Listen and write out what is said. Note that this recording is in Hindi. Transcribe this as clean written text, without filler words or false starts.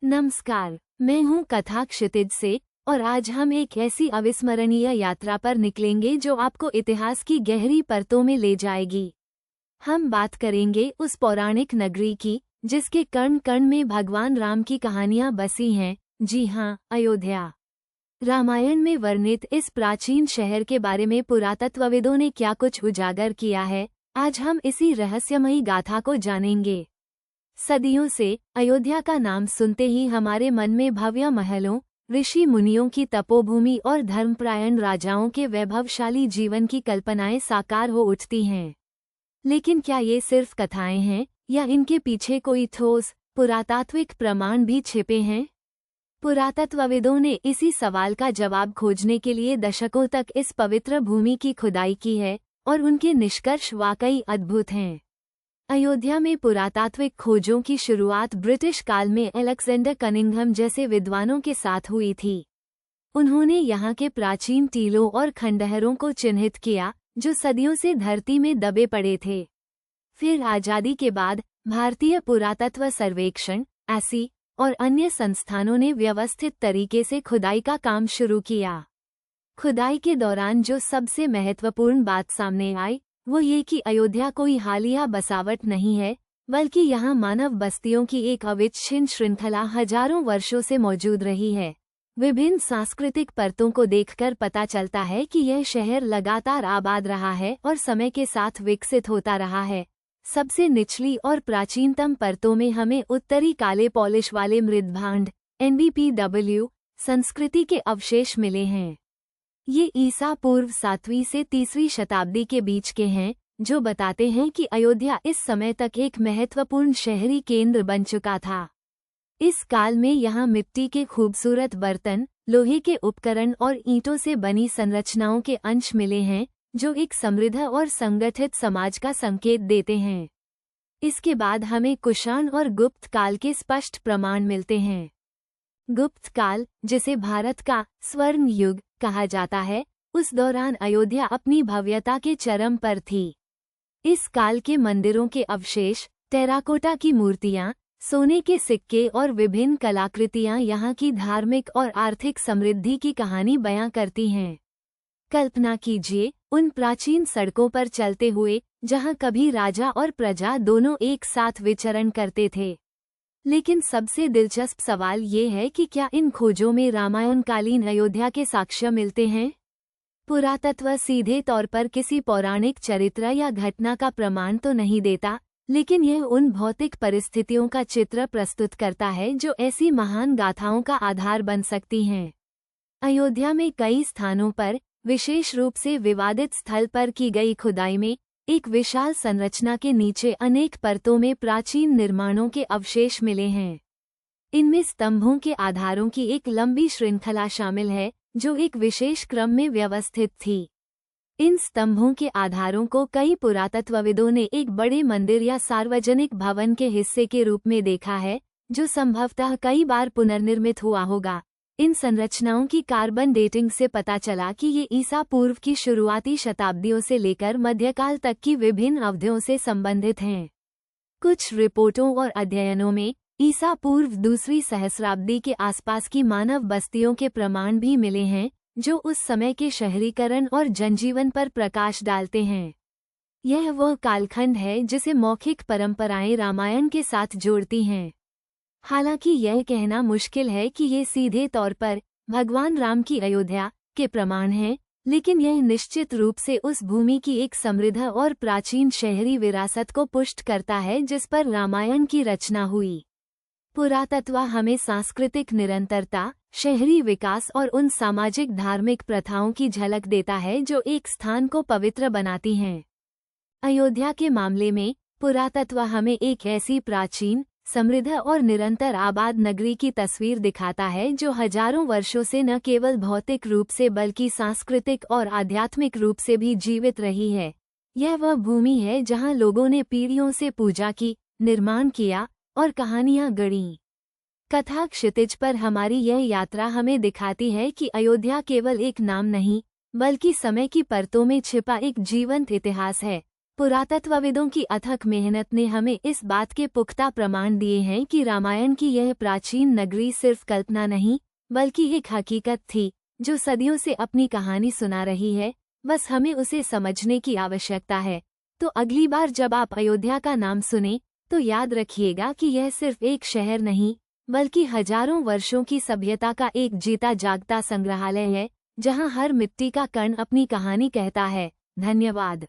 नमस्कार, मैं हूँ कथा क्षितिज से और आज हम एक ऐसी अविस्मरणीय यात्रा पर निकलेंगे जो आपको इतिहास की गहरी परतों में ले जाएगी। हम बात करेंगे उस पौराणिक नगरी की जिसके कण कण में भगवान राम की कहानियाँ बसी हैं। जी हाँ, अयोध्या। रामायण में वर्णित इस प्राचीन शहर के बारे में पुरातत्वविदों ने क्या कुछ उजागर किया है, आज हम इसी रहस्यमयी गाथा को जानेंगे। सदियों से अयोध्या का नाम सुनते ही हमारे मन में भव्य महलों, ऋषि मुनियों की तपोभूमि और धर्मपरायण राजाओं के वैभवशाली जीवन की कल्पनाएं साकार हो उठती हैं। लेकिन क्या ये सिर्फ कथाएं हैं या इनके पीछे कोई ठोस पुरातात्विक प्रमाण भी छिपे हैं? पुरातत्वविदों ने इसी सवाल का जवाब खोजने के लिए दशकों तक इस पवित्र भूमि की खुदाई की है और उनके निष्कर्ष वाकई अद्भुत हैं। अयोध्या में पुरातात्विक खोजों की शुरुआत ब्रिटिश काल में अलेक्जेंडर कनिंघम जैसे विद्वानों के साथ हुई थी। उन्होंने यहाँ के प्राचीन टीलों और खंडहरों को चिन्हित किया जो सदियों से धरती में दबे पड़े थे। फिर आज़ादी के बाद भारतीय पुरातत्व सर्वेक्षण (ASI) और अन्य संस्थानों ने व्यवस्थित तरीके से खुदाई का काम शुरू किया। खुदाई के दौरान जो सबसे महत्वपूर्ण बात सामने आई वो ये कि अयोध्या कोई हालिया बसावट नहीं है, बल्कि यहाँ मानव बस्तियों की एक अविच्छिन्न श्रृंखला हजारों वर्षों से मौजूद रही है। विभिन्न सांस्कृतिक परतों को देखकर पता चलता है कि यह शहर लगातार आबाद रहा है और समय के साथ विकसित होता रहा है। सबसे निचली और प्राचीनतम परतों में हमें उत्तरी काले पॉलिश वाले मृदभांड (NBPW) संस्कृति के अवशेष मिले हैं। ये ईसा पूर्व 7वीं से 3वीं शताब्दी के बीच के हैं, जो बताते हैं कि अयोध्या इस समय तक एक महत्वपूर्ण शहरी केंद्र बन चुका था। इस काल में यहाँ मिट्टी के खूबसूरत बर्तन, लोहे के उपकरण और ईंटों से बनी संरचनाओं के अंश मिले हैं, जो एक समृद्ध और संगठित समाज का संकेत देते हैं। इसके बाद हमें कुषाण और गुप्त काल के स्पष्ट प्रमाण मिलते हैं। गुप्त काल, जिसे भारत का स्वर्ण युग कहा जाता है, उस दौरान अयोध्या अपनी भव्यता के चरम पर थी। इस काल के मंदिरों के अवशेष, टेराकोटा की मूर्तियां, सोने के सिक्के और विभिन्न कलाकृतियां यहाँ की धार्मिक और आर्थिक समृद्धि की कहानी बयां करती हैं। कल्पना कीजिए उन प्राचीन सड़कों पर चलते हुए जहाँ कभी राजा और प्रजा दोनों एक साथ विचरण करते थे। लेकिन सबसे दिलचस्प सवाल ये है कि क्या इन खोजों में रामायणकालीन अयोध्या के साक्ष्य मिलते हैं? पुरातत्व सीधे तौर पर किसी पौराणिक चरित्र या घटना का प्रमाण तो नहीं देता, लेकिन यह उन भौतिक परिस्थितियों का चित्र प्रस्तुत करता है जो ऐसी महान गाथाओं का आधार बन सकती हैं। अयोध्या में कई स्थानों पर, विशेष रूप से विवादित स्थल पर की गई खुदाई में एक विशाल संरचना के नीचे अनेक परतों में प्राचीन निर्माणों के अवशेष मिले हैं। इनमें स्तंभों के आधारों की एक लंबी श्रृंखला शामिल है जो एक विशेष क्रम में व्यवस्थित थी। इन स्तंभों के आधारों को कई पुरातत्वविदों ने एक बड़े मंदिर या सार्वजनिक भवन के हिस्से के रूप में देखा है, जो संभवतः कई बार पुनर्निर्मित हुआ होगा। इन संरचनाओं की कार्बन डेटिंग से पता चला कि ये ईसा पूर्व की शुरुआती शताब्दियों से लेकर मध्यकाल तक की विभिन्न अवधियों से संबंधित हैं। कुछ रिपोर्टों और अध्ययनों में ईसा पूर्व 2वीं सहस्राब्दी के आसपास की मानव बस्तियों के प्रमाण भी मिले हैं, जो उस समय के शहरीकरण और जनजीवन पर प्रकाश डालते हैं। यह वह कालखंड है जिसे मौखिक परंपराएं रामायण के साथ जोड़ती हैं। हालांकि यह कहना मुश्किल है कि ये सीधे तौर पर भगवान राम की अयोध्या के प्रमाण हैं, लेकिन यह निश्चित रूप से उस भूमि की एक समृद्ध और प्राचीन शहरी विरासत को पुष्ट करता है जिस पर रामायण की रचना हुई। पुरातत्व हमें सांस्कृतिक निरंतरता, शहरी विकास और उन सामाजिक धार्मिक प्रथाओं की झलक देता है जो एक स्थान को पवित्र बनाती हैं। अयोध्या के मामले में पुरातत्व हमें एक ऐसी प्राचीन, समृद्ध और निरंतर आबाद नगरी की तस्वीर दिखाता है जो हजारों वर्षों से न केवल भौतिक रूप से बल्कि सांस्कृतिक और आध्यात्मिक रूप से भी जीवित रही है। यह वह भूमि है जहां लोगों ने पीढ़ियों से पूजा की, निर्माण किया और कहानियां गढ़ीं। कथा क्षितिज पर हमारी यह यात्रा हमें दिखाती है कि अयोध्या केवल एक नाम नहीं, बल्कि समय की परतों में छिपा एक जीवंत इतिहास है, पुरातत्वविदों की अथक मेहनत ने हमें इस बात के पुख्ता प्रमाण दिए हैं कि रामायण की यह प्राचीन नगरी सिर्फ कल्पना नहीं, बल्कि एक हकीकत थी, जो सदियों से अपनी कहानी सुना रही है। बस हमें उसे समझने की आवश्यकता है। तो अगली बार जब आप अयोध्या का नाम सुने, तो याद रखिएगा कि यह सिर्फ एक शहर नहीं, बल्कि हजारों वर्षों की सभ्यता का एक जीता जागता संग्रहालय है, जहां हर मिट्टी का कण अपनी कहानी कहता है। धन्यवाद।